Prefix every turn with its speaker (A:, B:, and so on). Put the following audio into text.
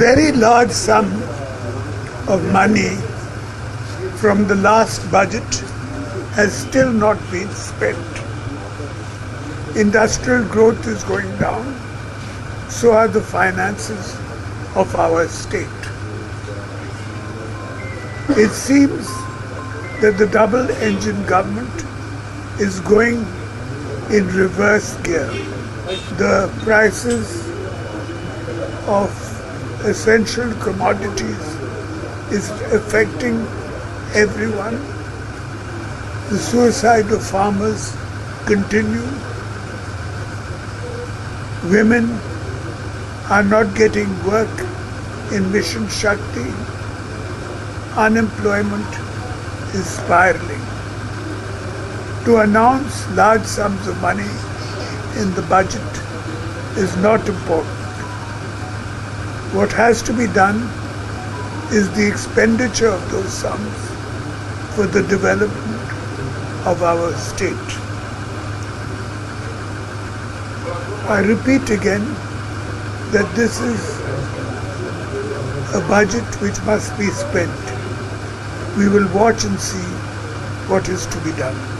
A: very large sum of money from the last budget has still not been spent. Industrial growth is going down, so are the finances of our state. It seems that the double-engine government is going in reverse gear. The prices of essential commodities is affecting everyone. The suicide of farmers continue. Women are not getting work in Mission Shakti. Unemployment is spiraling. To announce large sums of money in the budget is not important. What has to be done is the expenditure of those sums for the development of our state. I repeat again that this is a budget which must be spent. We will watch and see what is to be done.